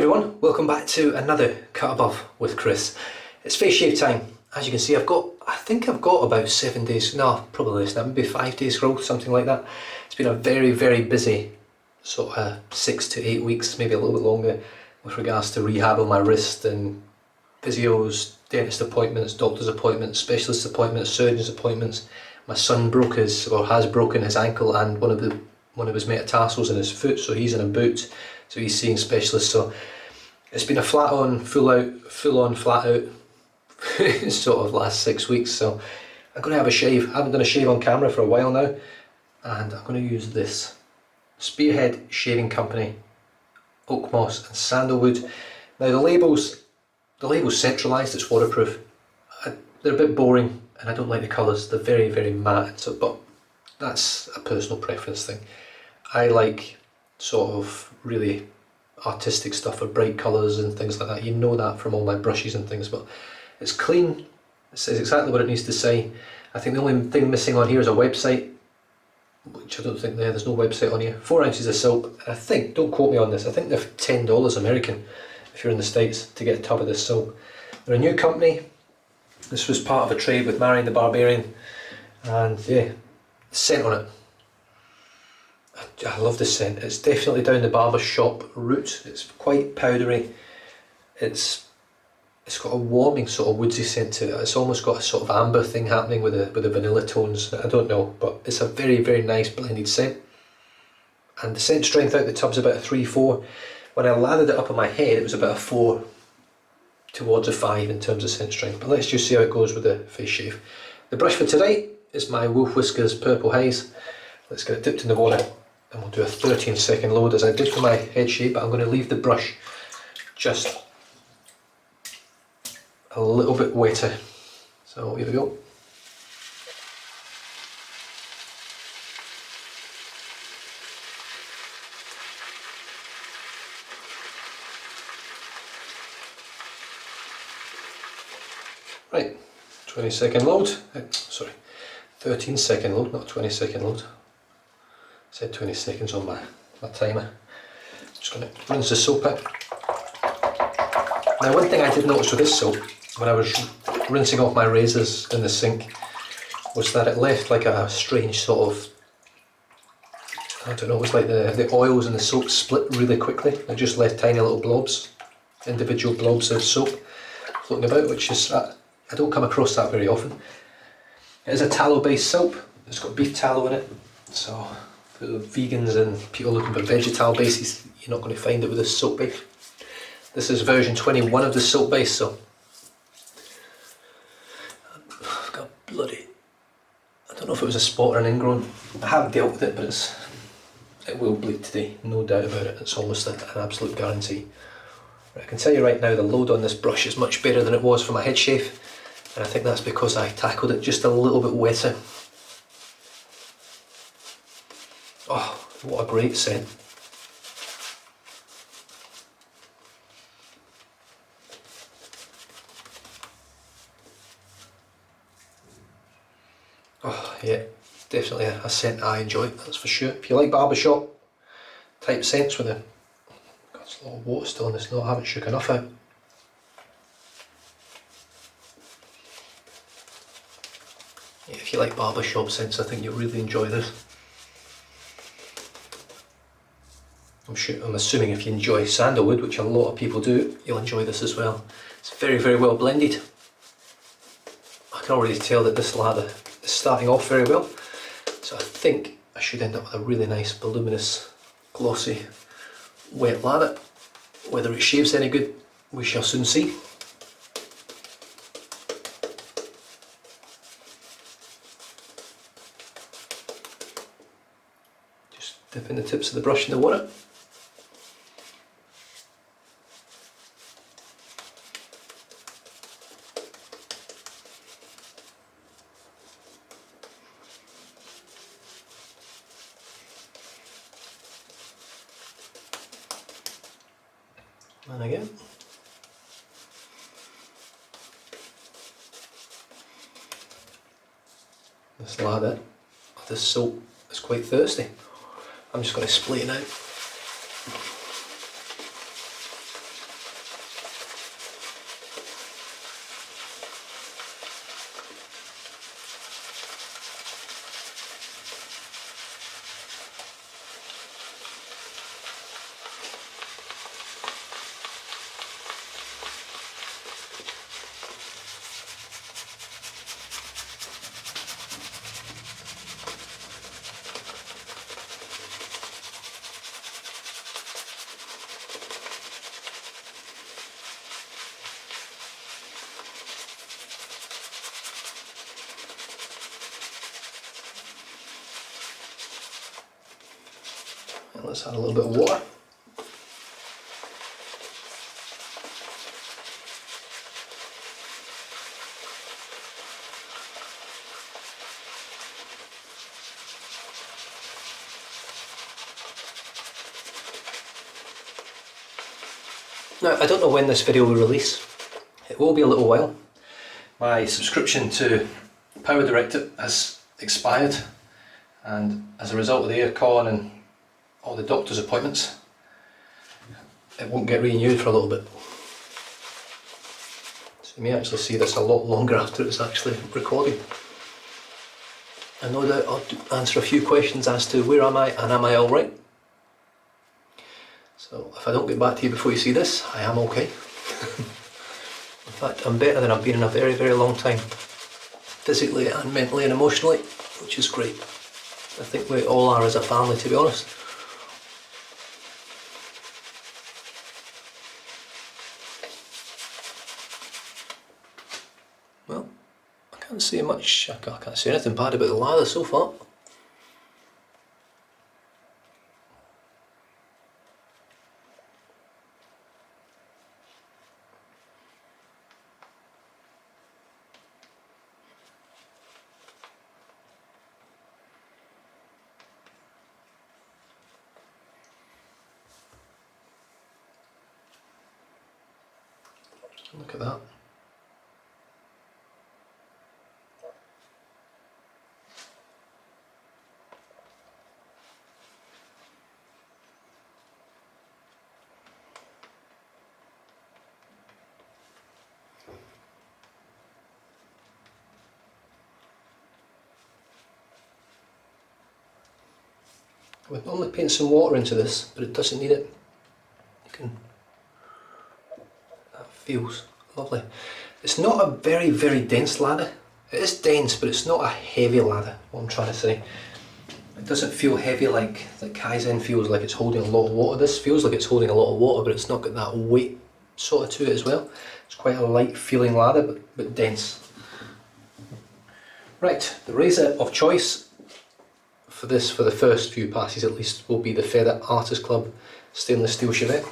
everyone, welcome back to another Cut Above with Chris. It's face shave time. As you can see, I think I've got about 7 days, no, probably less than that, maybe 5 days growth, something like that. It's been a very, very busy sort of 6 to 8 weeks, maybe a little bit longer, with regards to rehab on my wrist and physios, dentist appointments, doctor's appointments, specialist appointments, surgeon's appointments. My son has broken his ankle and one of his metatarsals in his foot, so he's in a boot, so he's seeing specialists. So it's been a full on, flat out sort of last 6 weeks. So I'm going to have a shave. I haven't done a shave on camera for a while now, and I'm going to use this Spearhead Shaving Company, Oakmoss and Sandalwood. Now the label's centralised, it's waterproof. They're a bit boring and I don't like the colours, they're very, very matte, but that's a personal preference thing. I like sort of really artistic stuff with bright colours and things like that. You know that from all my brushes and things, but it's clean, it says exactly what it needs to say. I think the only thing missing on here is a website, which I don't think there's no website on here. 4 ounces of soap, and I think, don't quote me on this, I think they're $10 American if you're in the States to get a tub of this soap. They're a new company. This was part of a trade with Marion the Barbarian, and yeah, the scent on it, I love the scent. It's definitely down the barber shop route. It's quite powdery. It's got a warming sort of woodsy scent to it. It's almost got a sort of amber thing happening with the vanilla tones. I don't know, but it's a very, very nice blended scent. And the scent strength out the tub's about a 3-4. When I lathered it up on my head, it was about a 4 towards a 5 in terms of scent strength. But let's just see how it goes with the face shave. The brush for today is my Whiskers Purple Haze. Let's get it dipped in the water and we'll do a 13-second load as I did for my head shave, but I'm going to leave the brush just a little bit wetter. So here we go. Right, 20-second load, sorry, 13-second load, not 20-second load. I said 20 seconds on my timer. Just going to rinse the soap out. Now one thing I did notice with this soap, when I was rinsing off my razors in the sink, was that it left like a strange sort of, I don't know, it was like the oils in the soap split really quickly. It just left tiny little blobs, individual blobs of soap floating about, which is, I don't come across that very often. It is a tallow based soap, it's got beef tallow in it, so for the vegans and people looking for vegetal bases, you're not going to find it with this soap base. This is version 21 of the soap base, so I've got bloody, I don't know if it was a spot or an ingrown. I have dealt with it, but it will bleed today, no doubt about it. It's almost an absolute guarantee. I can tell you right now, the load on this brush is much better than it was for my head shave, and I think that's because I tackled it just a little bit wetter. Oh, what a great scent. Oh yeah, definitely a scent I enjoy, that's for sure. If you like barbershop type scents with a, got a lot of water still in this knot, I haven't shook enough out. Yeah, if you like barbershop scents, I think you'll really enjoy this. I'm assuming if you enjoy sandalwood, which a lot of people do, you'll enjoy this as well. It's very, very well blended. I can already tell that this lather is starting off very well, so I think I should end up with a really nice, voluminous, glossy, wet lather. Whether it shaves any good, we shall soon see. Just dipping the tips of the brush in the water. And again. This lather of this soap is quite thirsty. I'm just going to split it out. let's add a little bit of water. Now, I don't know when this video will release. It will be a little while. My subscription to Power Director has expired, and as a result of the aircon and all the doctor's appointments, it won't get renewed for a little bit. So you may actually see this a lot longer after it's actually recording. And no doubt I'll answer a few questions as to where am I and am I alright. So if I don't get back to you before you see this, I am okay. In fact, I'm better than I've been in a very, very long time. Physically and mentally and emotionally, which is great. I think we all are as a family, to be honest. Well, I can't say much, I can't say anything bad about the lather so far. Look at that. I would normally paint some water into this, but it doesn't need it. You can. That feels lovely. It's not a very, very dense lather. It is dense, but it's not a heavy lather, what I'm trying to say. It doesn't feel heavy like Kaizen feels like it's holding a lot of water. This feels like it's holding a lot of water, but it's not got that weight sort of to it as well. It's quite a light feeling lather, but dense. Right, the razor of choice for this, for the first few passes at least, will be the Feather Artist Club stainless steel chevet.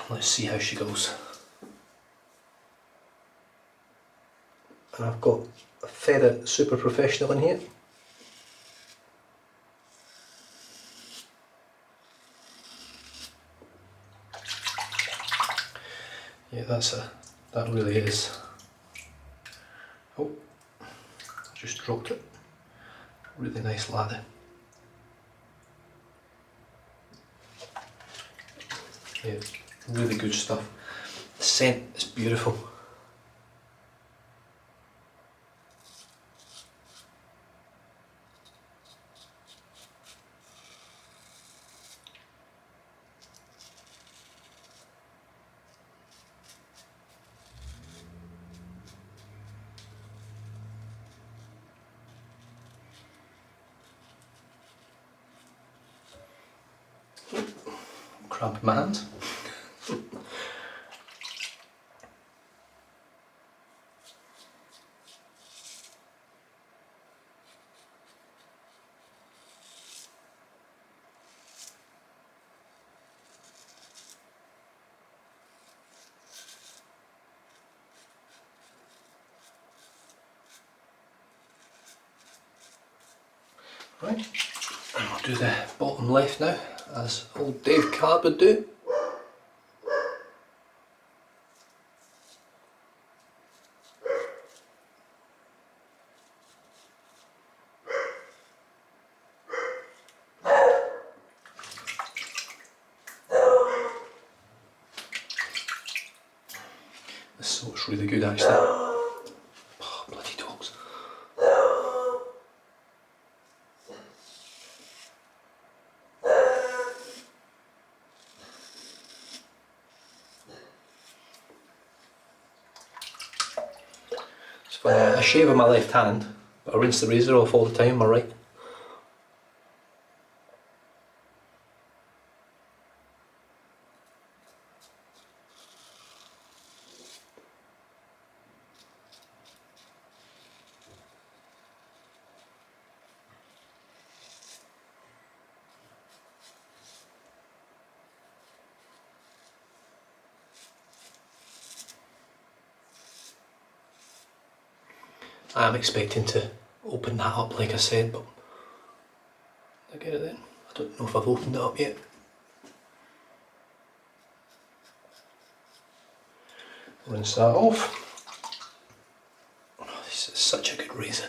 Let's see how she goes. And I've got a Feather Super Professional in here. Yeah, that really is. Oh, I just dropped it. Really nice lather. Yeah, really good stuff. The scent is beautiful. Cramp my hand. Right, and I'll do the bottom left now, as old Dave Card would do. This soap's really good actually. Oh, bloody dogs. It's funny, I shave with my left hand, but I rinse the razor off all the time with my right. I am expecting to open that up like I said, but I get it then. I don't know if I've opened it up yet. Rinse that off. Oh, this is such a good razor.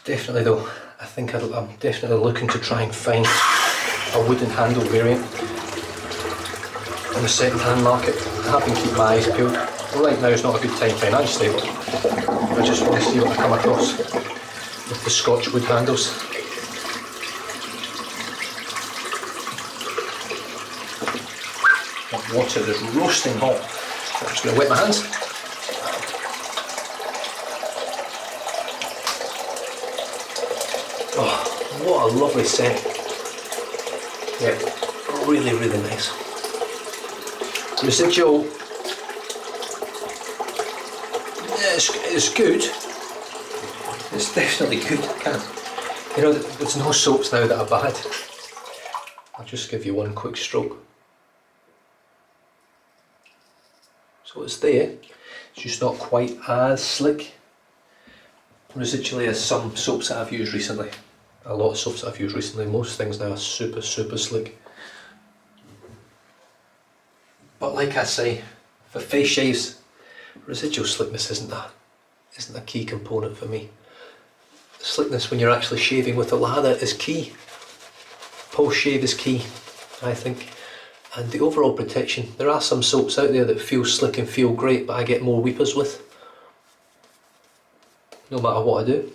Definitely though, I think I'm definitely looking to try and find a wooden handle variant on the second hand market. I have been keeping my eyes peeled. Right now is not a good time financially, but I just want to see what I come across with the Scotch wood handles. That water is roasting hot. I'm just going to wet my hands. Oh, what a lovely scent. Yeah, really, really nice. Residual, yeah, it's good. It's definitely good. You know, there's no soaps now that are bad. I'll just give you one quick stroke. So it's there, it's just not quite as slick residually as some soaps that I've used recently. A lot of soaps that I've used recently, most things now are super, super slick. But like I say, for face shaves, residual slickness isn't a key component for me. Slickness when you're actually shaving with a lather is key. Post shave is key, I think. And the overall protection. There are some soaps out there that feel slick and feel great, but I get more weepers with, no matter what I do.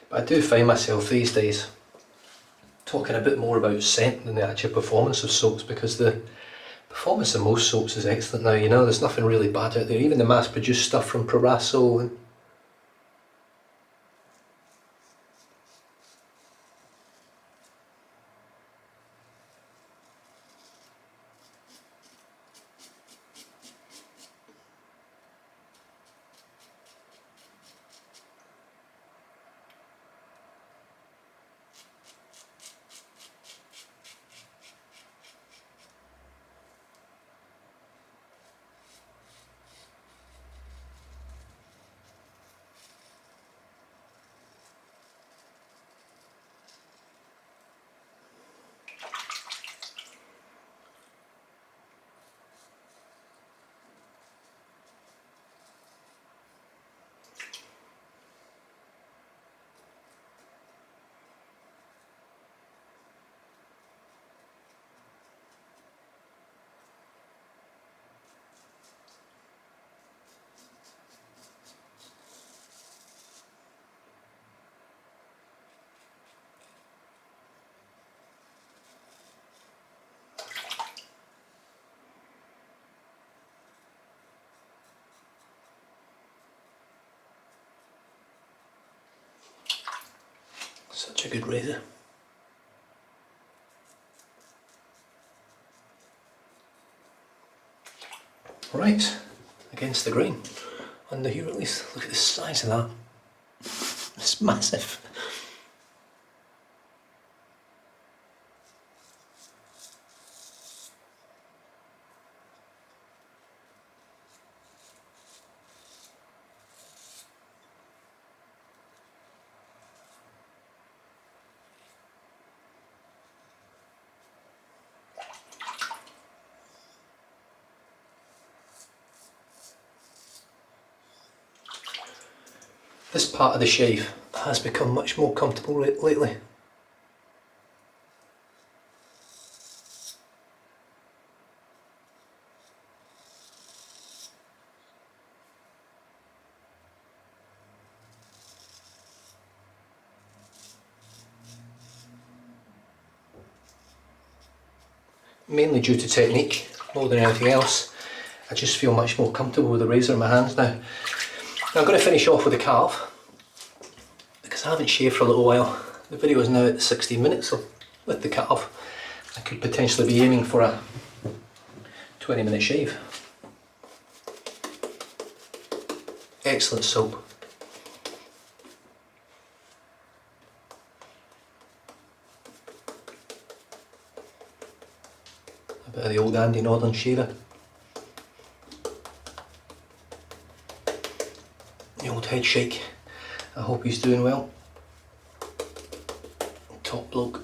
But I do find myself these days talking a bit more about scent than the actual performance of soaps, because the performance of most soaps is excellent now. You know, there's nothing really bad out there. Even the mass-produced stuff from Proraso and such a good razor. Right, against the grain on the hue release. Look at the size of that. It's massive. This part of the shave has become much more comfortable lately. Mainly due to technique, more than anything else. I just feel much more comfortable with the razor in my hands now. Now I'm going to finish off with the calf, because I haven't shaved for a little while. The video is now at 16 minutes, so with the calf I could potentially be aiming for a 20-minute shave. Excellent soap. A bit of the old Andy Northern shaver. The old head shake. I hope he's doing well. Top bloke.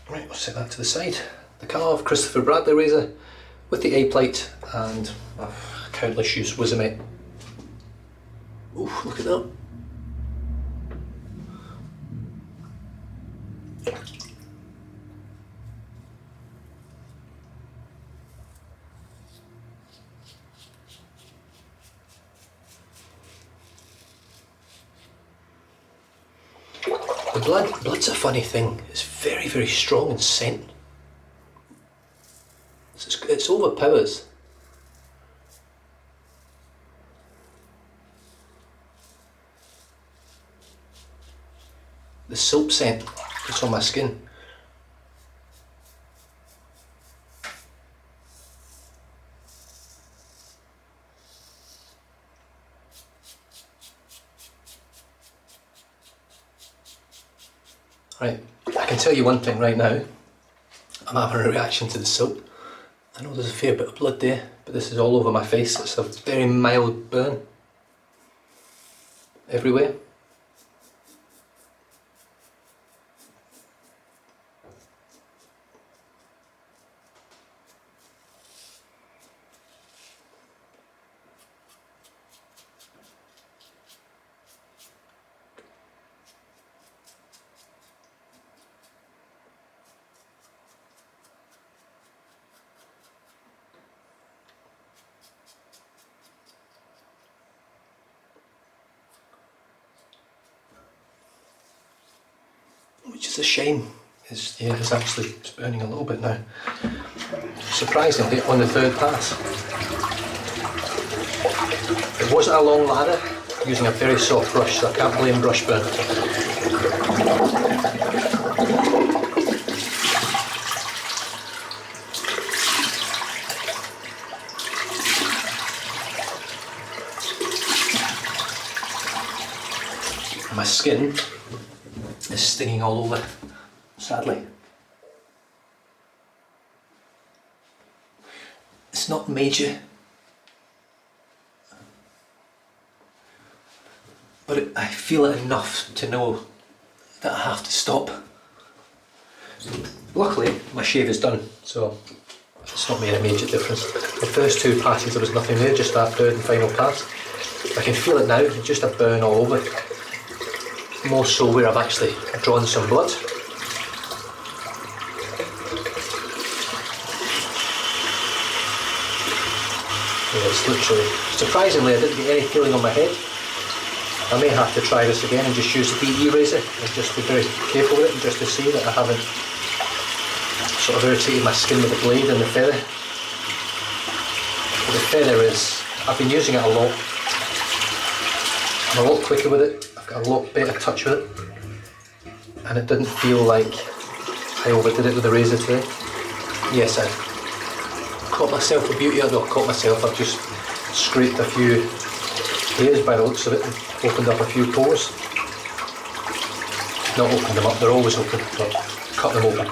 Right, we'll set that to the side. The Calf Christopher Bradley razor with the A-plate and countless use Wizamet. Ooh, look at that. The blood's a funny thing. It's very, very strong in scent. It's overpowers. The soap scent that's on my skin. Right, I can tell you one thing right now. I'm having a reaction to the soap. I know there's a fair bit of blood there, but this is all over my face. It's a very mild burn everywhere. Which is a shame. It's actually burning a little bit now. Surprisingly, on the third pass. It wasn't a long ladder, using a very soft brush, so I can't blame brush burn. My skin is stinging all over, sadly. It's not major, but I feel it enough to know that I have to stop. Luckily, my shave is done, so it's not made a major difference. The first two passes there was nothing there, just that third and final pass. I can feel it now, it's just a burn all over. More so where I've actually drawn some blood. Yeah, it's literally, surprisingly I didn't get any feeling on my head. I may have to try this again and just use the PE razor and just be very careful with it and just to see that I haven't sort of irritated my skin with the blade and the feather. But the feather is, I've been using it a lot. I'm a lot quicker with it. A lot better touch with it, and it didn't feel like I overdid it with the razor today. Yes, I caught myself a beauty, I've just scraped a few hairs by the looks of it and opened up a few pores. Not opened them up, they're always open, but cut them open.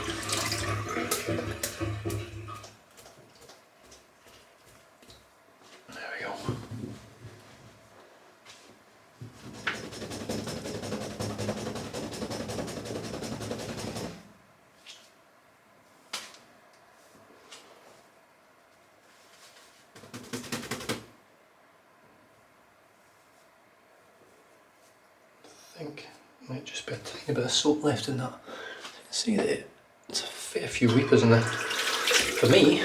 There we go. I think there might just be a tiny bit of soap left in that. You can see that it's a fair few weepers in there. For me,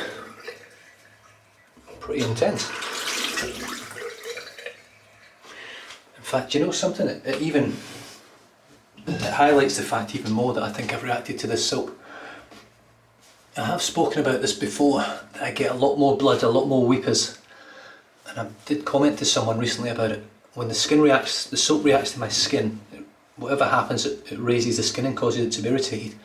pretty intense. In fact, you know something? It highlights the fact even more that I think I've reacted to this soap. I have spoken about this before, that I get a lot more blood, a lot more weepers. And I did comment to someone recently about it. When the skin reacts, the soap reacts to my skin, whatever happens, it raises the skin and causes it to be irritated.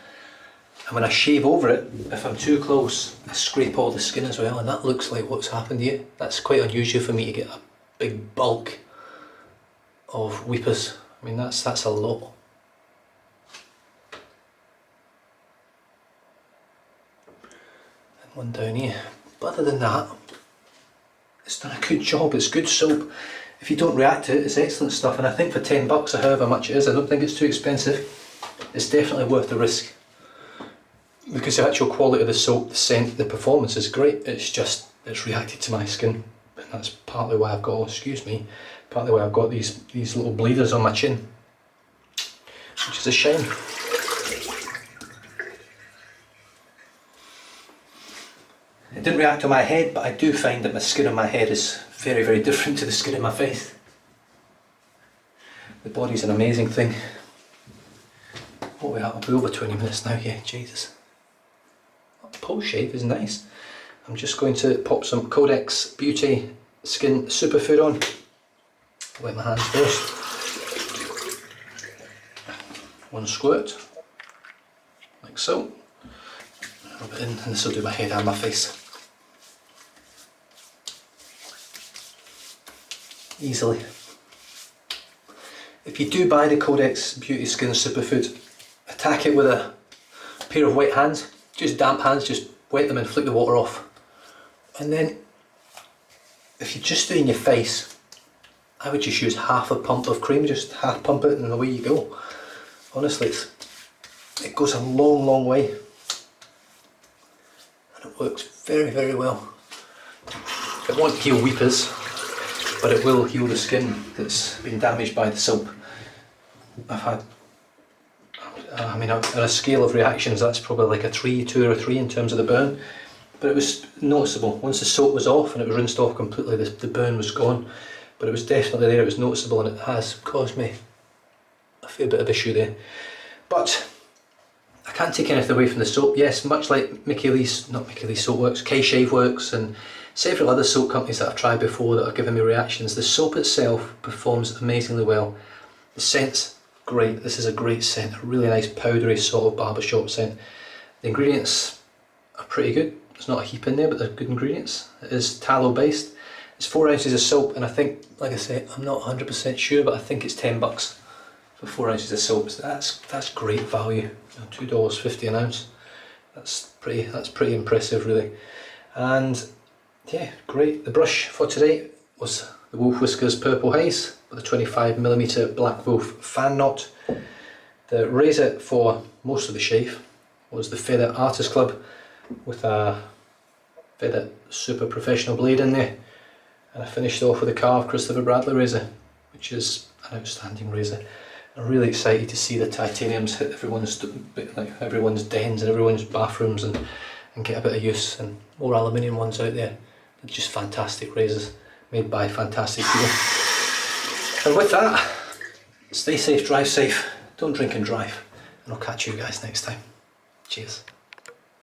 And when I shave over it, if I'm too close, I scrape all the skin as well, and that looks like what's happened here. That's quite unusual for me to get a big bulk of weepers. I mean, that's a lot. And one down here. But other than that, it's done a good job. It's good soap. If you don't react to it, it's excellent stuff. And I think for $10, or however much it is, I don't think it's too expensive. It's definitely worth the risk. Because the actual quality of the soap, the scent, the performance is great. It's just, it's reacted to my skin. And that's partly why I've got, partly why I've got these little bleeders on my chin. Which is a shame. It didn't react on my head, but I do find that my skin on my head is very, very different to the skin on my face. The body's an amazing thing. What are we at? I'll be over 20 minutes now, yeah, Jesus. That pulse shave is nice. I'm just going to pop some Codex Beauty Skin Superfood on. Wet my hands first. One squirt, like so. Rub it in, and this will do my head and my face. Easily. If you do buy the Codex Beauty Skin Superfood, attack it with a pair of wet hands, just damp hands, just wet them and flick the water off. And then, if you're just doing your face, I would just use half a pump of cream, just half pump it and away you go. Honestly, it goes a long, long way. And it works very, very well. It won't heal weepers, but it will heal the skin that's been damaged by the soap. I've had, I mean, on a scale of reactions, that's probably like a 2 or 3 in terms of the burn. But it was noticeable. Once the soap was off and it was rinsed off completely, the burn was gone. But it was definitely there, it was noticeable, and it has caused me a fair bit of issue there. But I can't take anything away from the soap. Yes, much like Mickey Lee's Soapworks, K-Shave Works, and several other soap companies that I've tried before that have given me reactions, the soap itself performs amazingly well. The scent's great. This is a great scent, a really nice powdery sort of barbershop scent. The ingredients are pretty good. There's not a heap in there, but they're good ingredients. It is tallow based. It's 4 ounces of soap, and I think, like I say, I'm not 100% sure, but I think it's $10 for 4 ounces of soap. So that's great value. $2.50 an ounce. That's pretty impressive, really. And yeah, great. The brush for today was the Wolf Whiskers Purple Haze with a 25mm Black Wolf fan knot. The razor for most of the shave was the Feather Artist Club with a Feather Super Professional blade in there. And I finished off with a carved Christopher Bradley razor, which is an outstanding razor. I'm really excited to see the titaniums hit everyone's dens and everyone's bathrooms and get a bit of use, and more aluminium ones out there. They're just fantastic razors made by fantastic people. And with that, stay safe, drive safe, don't drink and drive, and I'll catch you guys next time. Cheers.